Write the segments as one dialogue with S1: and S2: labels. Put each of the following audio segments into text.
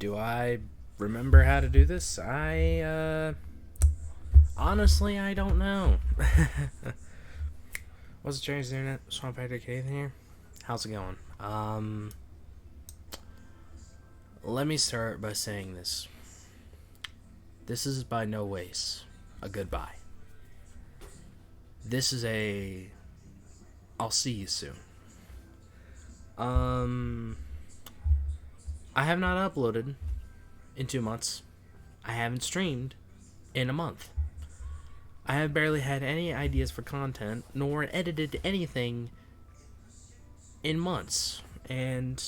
S1: Do I remember how to do this? Honestly, I don't know. What's the Chinese internet? Swamp Patrick Nathan here. How's it going? Let me start by saying this. This is by no ways a goodbye. This is a I'll see you soon. I have not uploaded in 2 months. I haven't streamed in a month. I have barely had any ideas for content, nor edited anything in months. And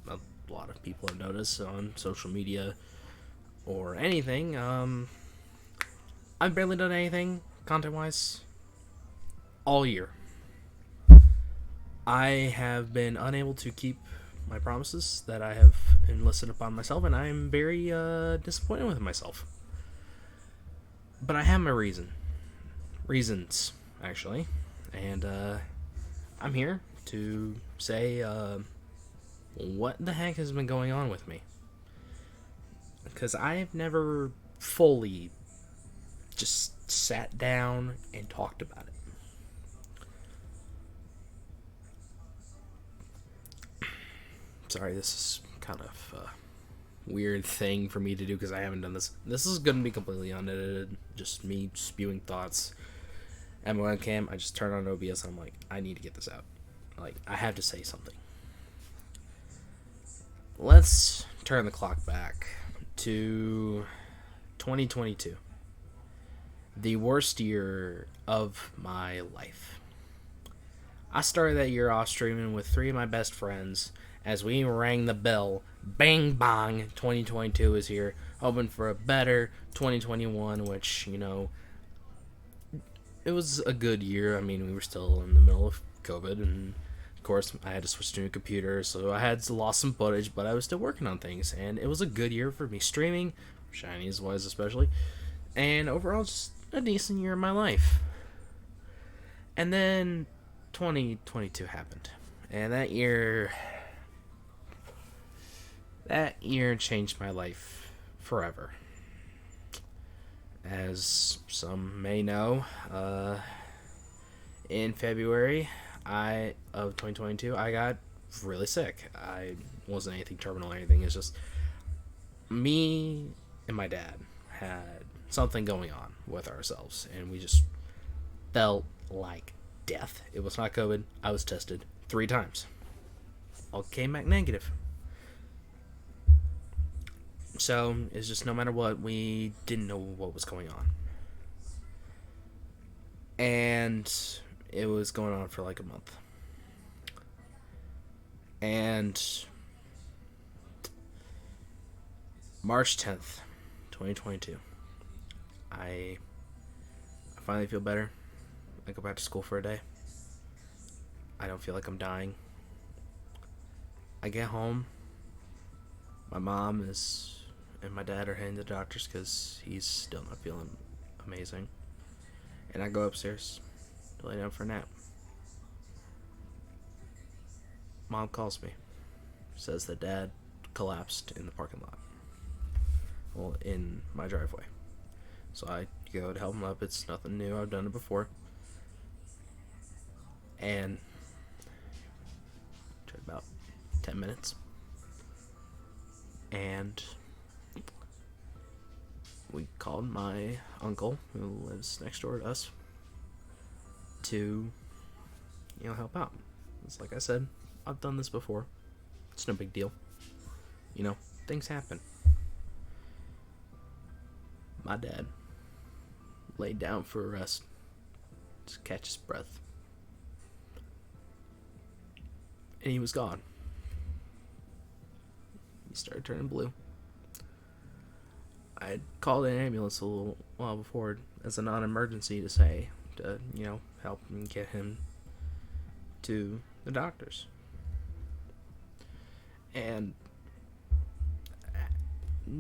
S1: a lot of people have noticed on social media or anything. I've barely done anything content-wise all year. I have been unable to keep my promises that I have enlisted upon myself, and I am very disappointed with myself. But I have my reasons, actually, and I'm here to say what the heck has been going on with me, because I've never fully just sat down and talked about it. Sorry, this is kind of a weird thing for me to do because I haven't done this. This is going to be completely unedited, just me spewing thoughts. At my webcam, I just turn on OBS and I'm like, I need to get this out. Like, I have to say something. Let's turn the clock back to 2022. The worst year of my life. I started that year off streaming with 3 of my best friends as we rang the bell. Bang bang, 2022 is here. Hoping for a better 2021, which, it was a good year. I mean, we were still in the middle of COVID, and of course, I had to switch to a new computer, so I had lost some footage, but I was still working on things, and it was a good year for me streaming, Chinese wise especially, and overall, just a decent year in my life. And then 2022 happened, and that year changed my life forever. As some may know, in February of 2022, I got really sick. I wasn't anything terminal or anything. It's just me and my dad had something going on with ourselves, and we just felt like death. It was not COVID. I was tested 3 times. All came back negative. So, it's just no matter what, we didn't know what was going on. And it was going on for like a month. And March 10th, 2022, I finally feel better. I go back to school for a day. I don't feel like I'm dying. I get home. My mom and my dad are heading to the doctors because he's still not feeling amazing. And I go upstairs to lay down for a nap. Mom calls me. Says that dad collapsed in the parking lot. Well, in my driveway. So I go to help him up. It's nothing new. I've done it before. And it took about 10 minutes. And we called my uncle, who lives next door to us, to, help out. It's like I said, I've done this before. It's no big deal. Things happen. My dad laid down for a rest to catch his breath. And he was gone. He started turning blue. I had called an ambulance a little while before as a non-emergency to help and get him to the doctors. And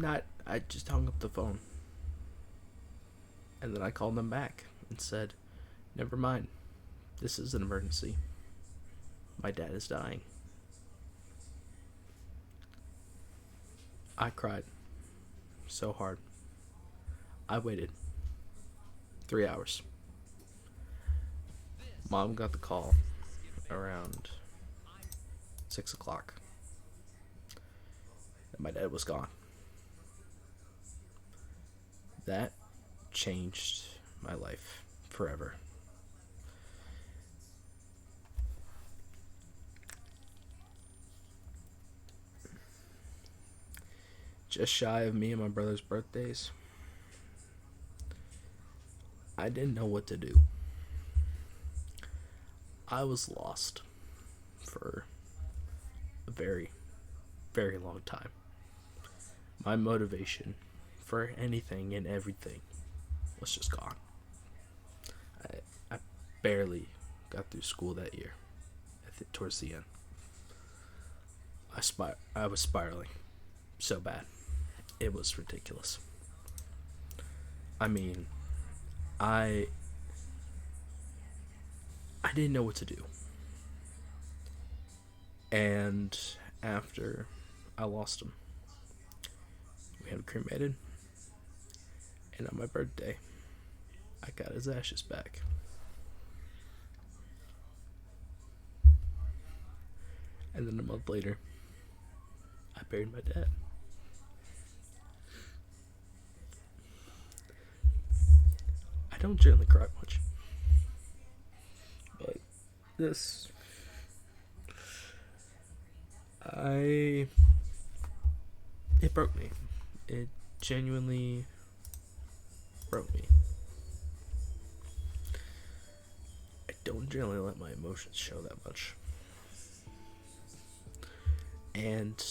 S1: I just hung up the phone. And then I called them back and said, never mind, this is an emergency. My dad is dying. I cried so hard. I waited 3 hours. Mom got the call around 6 o'clock. And my dad was gone. That changed my life forever. Just shy of me and my brother's birthdays, I didn't know what to do. I was lost for a very, very long time. My motivation for anything and everything was just gone. I barely got through school that year. Towards the end, I was spiraling so bad. It was ridiculous. I mean, I didn't know what to do. And after I lost him, we had him cremated. And on my birthday, I got his ashes back. And then a month later, I buried my dad. I don't generally cry much. But this, it broke me. It genuinely broke me. I don't generally let my emotions show that much. And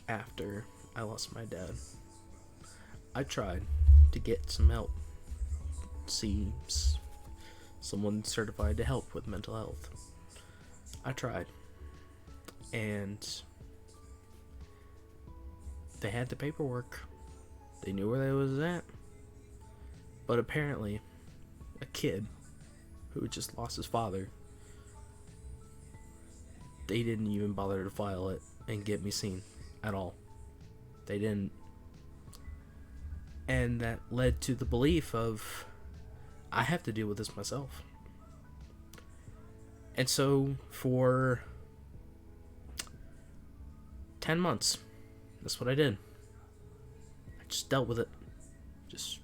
S1: after I lost my dad, I tried to get some help. See someone certified to help with mental health. I tried. And they had the paperwork. They knew where they was at. But apparently, a kid who just lost his father, they didn't even bother to file it and get me seen at all. They didn't. And that led to the belief of, I have to deal with this myself. And so for 10 months, that's what I did. I just dealt with it. Just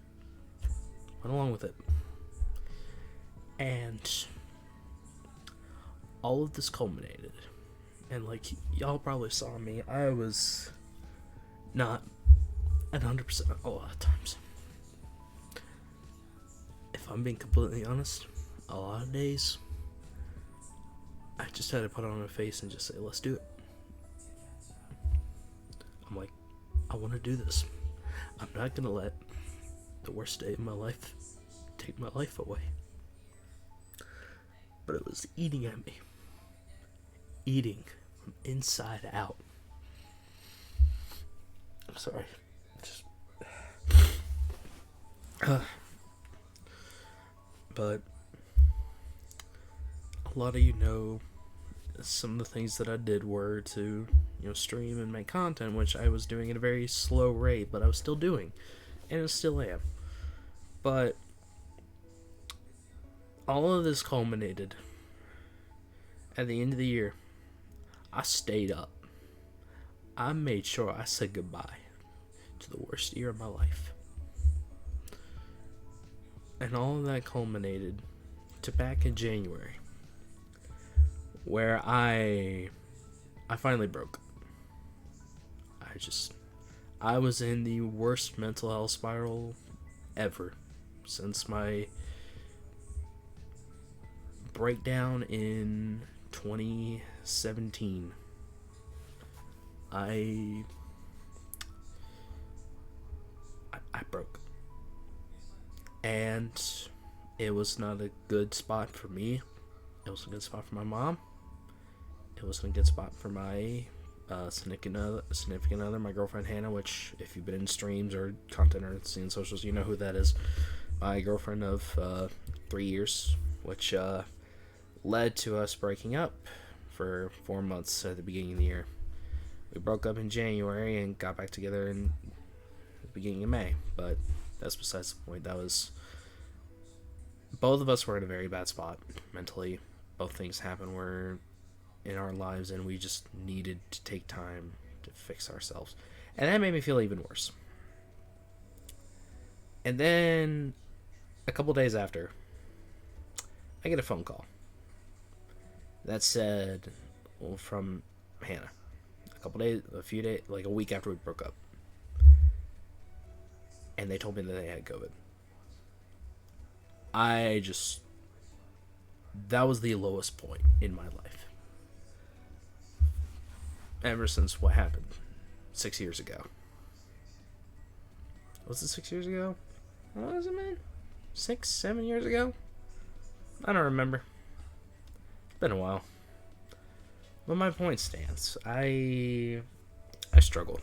S1: went along with it. And all of this culminated. And like y'all probably saw me, I was not at 100% a lot of times. If I'm being completely honest, a lot of days, I just had to put on a face and just say, let's do it. I'm like, I want to do this. I'm not going to let the worst day of my life take my life away. But it was eating at me. Eating from inside out. I'm sorry. Just... But a lot of you know some of the things that I did were to, stream and make content, which I was doing at a very slow rate, but I was still doing, and I still am. But all of this culminated at the end of the year. I stayed up. I made sure I said goodbye to the worst year of my life. And all of that culminated to back in January, where I finally broke. I was in the worst mental health spiral ever since my breakdown in 2017. I broke. And it was not a good spot for me. It was a good spot for my mom. It wasn't a good spot for my significant other, my girlfriend Hannah, which if you've been in streams or content or seen socials, you know who that is. My girlfriend of 3 years, which led to us breaking up for 4 months at the beginning of the year. We broke up in January and got back together in the beginning of May. But that's besides the point. That was... Both of us were in a very bad spot mentally. Both things happened were in our lives, and we just needed to take time to fix ourselves. And that made me feel even worse. And then, a couple days after, I get a phone call that said, well, from Hannah. A few days, like a week after we broke up. And they told me that they had COVID. That was the lowest point in my life. Ever since what happened 6 years ago. Was it 6 years ago? What was it, man? 6, 7 years ago? I don't remember. It's been a while. But my point stands. I struggled.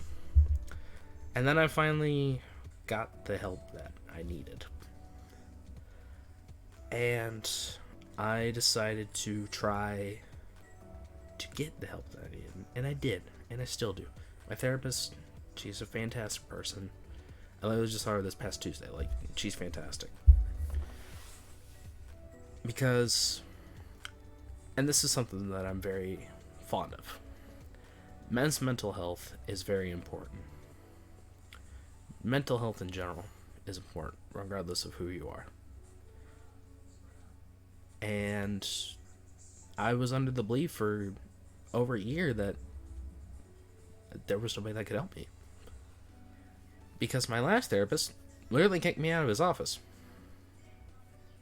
S1: And then I finally got the help that I needed. And I decided to try to get the help that I needed. And I did. And I still do. My therapist, she's a fantastic person. I literally just saw her this past Tuesday. Like, she's fantastic. Because, and this is something that I'm very fond of, men's mental health is very important. Mental health in general is important, regardless of who you are. And I was under the belief for over a year that there was nobody that could help me. Because my last therapist literally kicked me out of his office.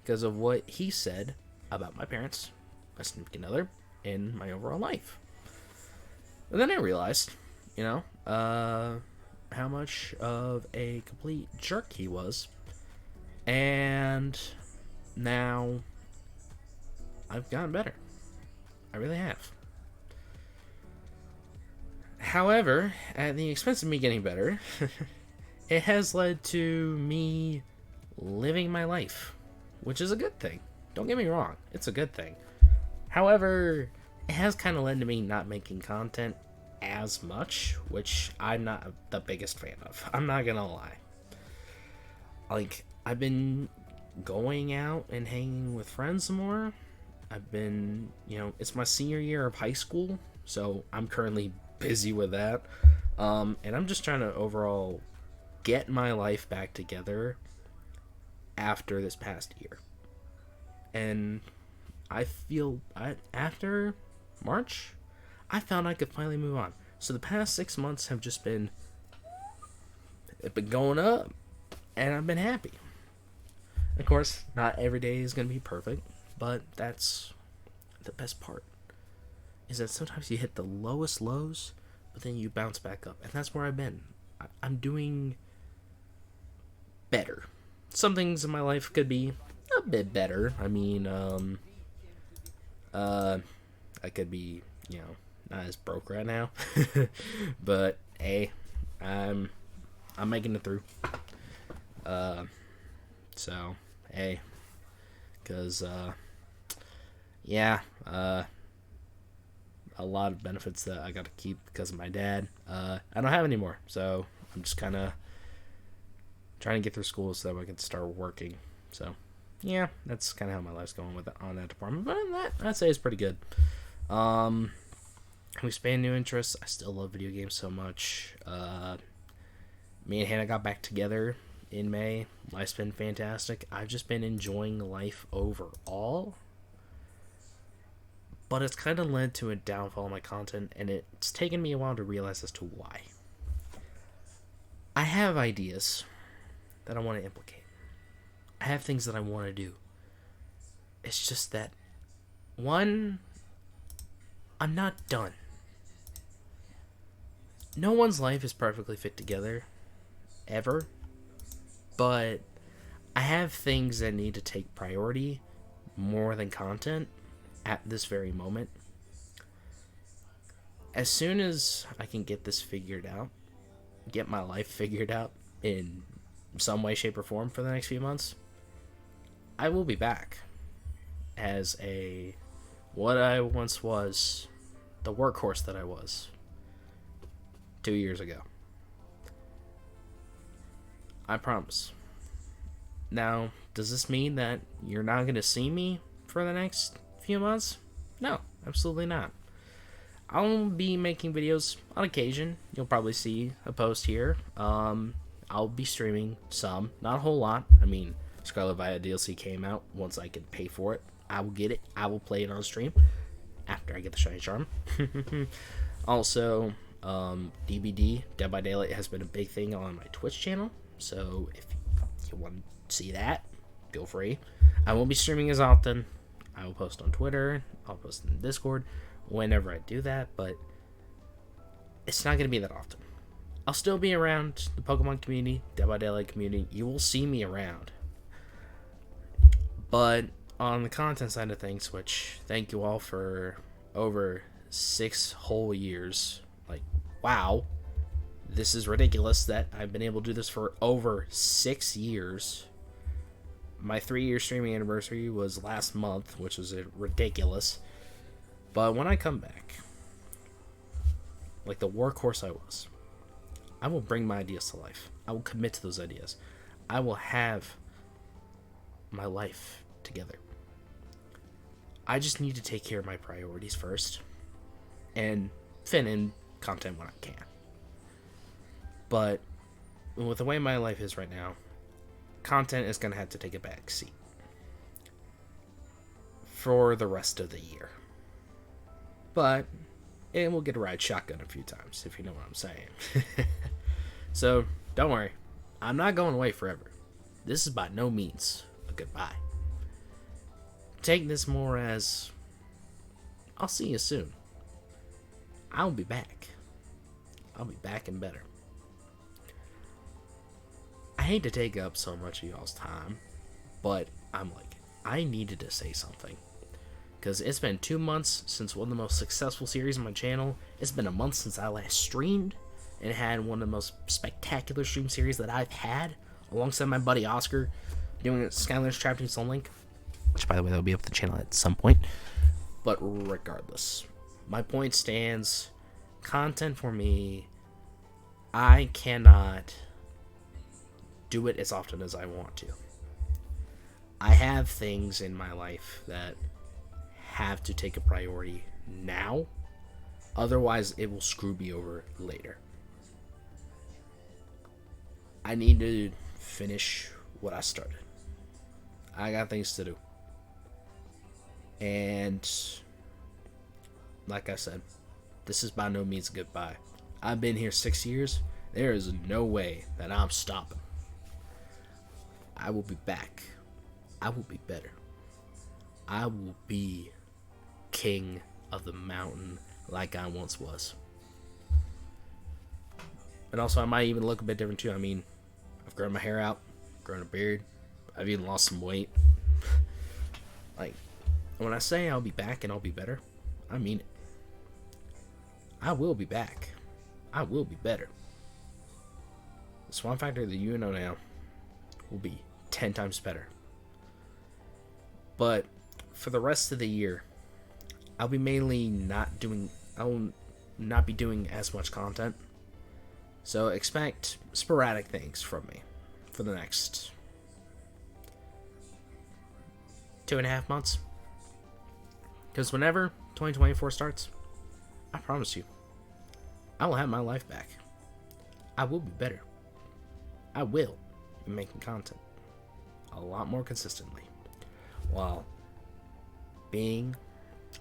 S1: Because of what he said about my parents, my significant other, and my overall life. And then I realized, how much of a complete jerk he was. And now I've gotten better. I really have. However, at the expense of me getting better, it has led to me living my life, which is a good thing. Don't get me wrong, it's a good thing. However, it has kind of led to me not making content as much, which I'm not the biggest fan of. I'm not gonna lie. Like, I've been going out and hanging with friends more. I've been, it's my senior year of high school, so I'm currently busy with that. And I'm just trying to overall get my life back together after this past year. And I feel, after March, I found I could finally move on. So the past 6 months have just been, it's been going up, and I've been happy. Of course, not every day is going to be perfect, but that's the best part, is that sometimes you hit the lowest lows, but then you bounce back up. And that's where I've been. I'm doing better. Some things in my life could be a bit better. I mean, I could be, not as broke right now. But, hey, I'm making it through. So, hey. Because, a lot of benefits that I got to keep because of my dad, I don't have anymore. So, I'm just kind of trying to get through school so that I can start working. So, yeah, that's kind of how my life's going with on that department. But that, I'd say, is pretty good. We expand new interests. I still love video games so much. Me and Hannah got back together in May. Life's been fantastic. I've just been enjoying life overall. But it's kind of led to a downfall in my content, and it's taken me a while to realize as to why. I have ideas that I want to implicate. I have things that I want to do. It's just that, one, I'm not done. No one's life is perfectly fit together, ever. But I have things that need to take priority more than content at this very moment. As soon as I can get this figured out, get my life figured out in some way, shape, or form for the next few months, I will be back as what I once was, the workhorse that I was. 2 years ago. I promise. Now, does this mean that you're not going to see me for the next few months? No, absolutely not. I'll be making videos on occasion. You'll probably see a post here. I'll be streaming some, not a whole lot. I mean, Scarlet Violet DLC came out. Once I can pay for it, I will get it. I will play it on stream after I get the Shiny Charm. Also, DBD, Dead by Daylight, has been a big thing on my Twitch channel. So if you want to see that, feel free. I won't be streaming as often. I will post on Twitter. I'll post in Discord whenever I do that, but it's not going to be that often. I'll still be around the Pokemon community, Dead by Daylight community. You will see me around. But on the content side of things, which thank you all for over 6 whole years. Like, wow. This is ridiculous that I've been able to do this for over 6 years. My 3-year streaming anniversary was last month, which was ridiculous. But when I come back, like the workhorse I was, I will bring my ideas to life. I will commit to those ideas. I will have my life together. I just need to take care of my priorities first and fit in content when I can. But with the way my life is right now, content is going to have to take a back seat for the rest of the year. But it will get a ride shotgun a few times, if you know what I'm saying. So, don't worry. I'm not going away forever. This is by no means a goodbye. Take this more as, I'll see you soon. I'll be back. I'll be back and better. I hate to take up so much of y'all's time, but I'm like, I needed to say something. Because it's been 2 months since one of the most successful series on my channel. It's been a month since I last streamed, and had one of the most spectacular stream series that I've had, alongside my buddy Oscar, doing Skylanders Trapped in Soul Link, which, by the way, that'll be up the channel at some point. But regardless, my point stands. Content for me, I cannot do it as often as I want to. I have things in my life that have to take a priority now, otherwise it will screw me over later. I need to finish what I started. I got things to do. And like I said, this is by no means a goodbye. I've been here 6 years. There is no way that I'm stopping. I will be back. I will be better. I will be king of the mountain like I once was. And also, I might even look a bit different too. I mean, I've grown my hair out, grown a beard. I've even lost some weight. Like, when I say I'll be back and I'll be better, I mean it. I will be back. I will be better. The Swamp Factor that you know now will be 10 times better. But for the rest of the year, I'll be mainly I will not be doing as much content. So expect sporadic things from me for the next 2.5 months. Because whenever 2024 starts, I promise you, I will have my life back. I will be better. I will be making content a lot more consistently, while being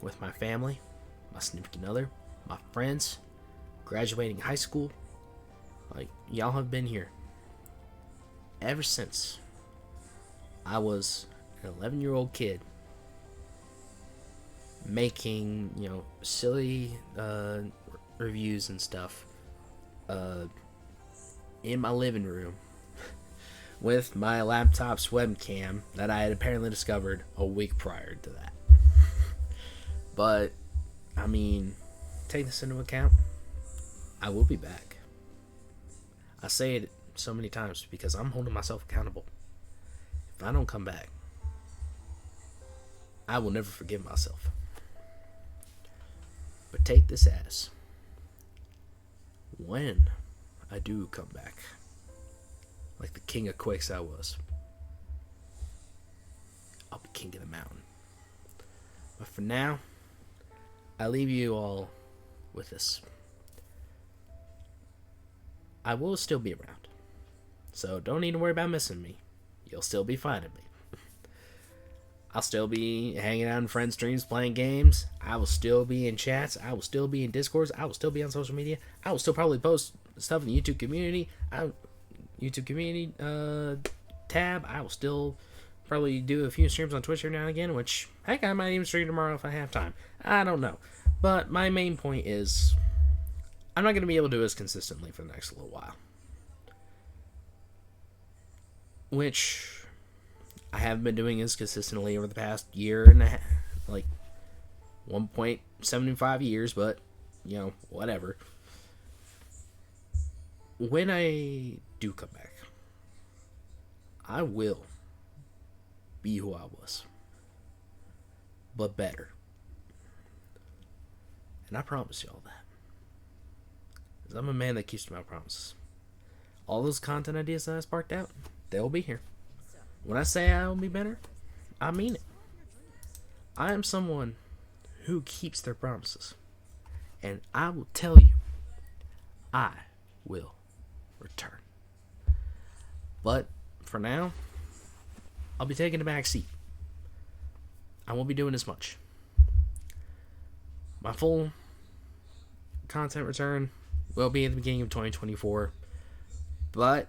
S1: with my family, my significant other, my friends, graduating high school. Like, y'all have been here ever since I was an 11-year-old kid making, silly reviews and stuff in my living room with my laptop's webcam that I had apparently discovered a week prior to that. But, I mean, take this into account. I will be back. I say it so many times because I'm holding myself accountable. If I don't come back, I will never forgive myself. But take this as when I do come back, like the king of quakes I was, I'll be king of the mountain. But for now, I leave you all with this. I will still be around, so don't need to worry about missing me. You'll still be finding me. I'll still be hanging out in friends' streams, playing games. I will still be in chats. I will still be in Discords. I will still be on social media. I will still probably post stuff in the YouTube community. Tab. I will still probably do a few streams on Twitch every now and again, which, heck, I might even stream tomorrow if I have time. I don't know. But my main point is, I'm not going to be able to do this consistently for the next little while. Which I have been doing this consistently over the past year and a half, like 1.75 years, but, you know, whatever. When I do come back, I will be who I was, but better. And I promise y'all that. Because I'm a man that keeps my promises. All those content ideas that I sparked out, they'll be here. When I say I will be better, I mean it. I am someone who keeps their promises. And I will tell you, I will return. But for now, I'll be taking the back seat. I won't be doing as much. My full content return will be at the beginning of 2024. But,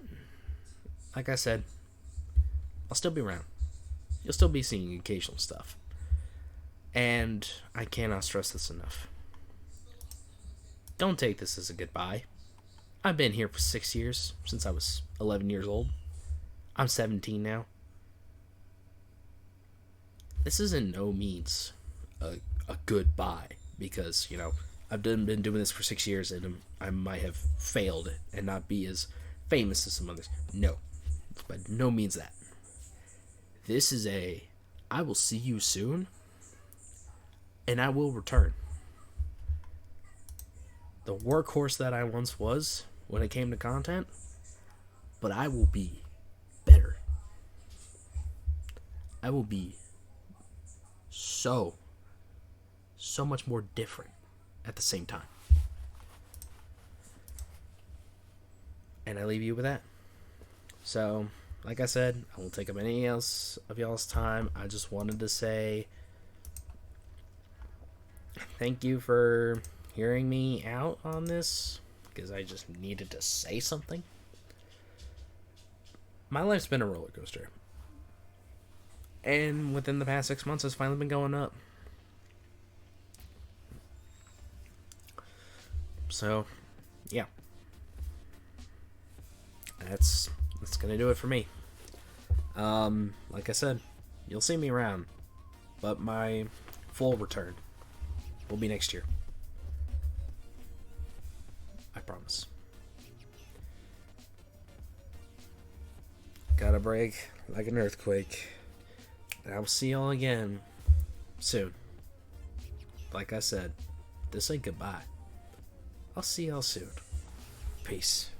S1: like I said, I'll still be around. You'll still be seeing occasional stuff. And I cannot stress this enough. Don't take this as a goodbye. I've been here for 6 years, since I was 11 years old. I'm 17 now. This is in no means a goodbye, because, you know, I've been doing this for 6 years and I might have failed and not be as famous as some others. No, it's by no means that. This is I will see you soon, and I will return. The workhorse that I once was when it came to content, but I will be better. I will be so much more different at the same time. And I leave you with that. So, like I said, I won't take up any else of y'all's time. I just wanted to say thank you for hearing me out on this, because I just needed to say something. My life's been a roller coaster. And within the past 6 months, it's finally been going up. So, yeah. That's gonna do it for me. Like I said, you'll see me around, but my full return will be next year. I promise. Gotta break like an earthquake. And I will see y'all again soon. Like I said, this ain't goodbye. I'll see y'all soon. Peace.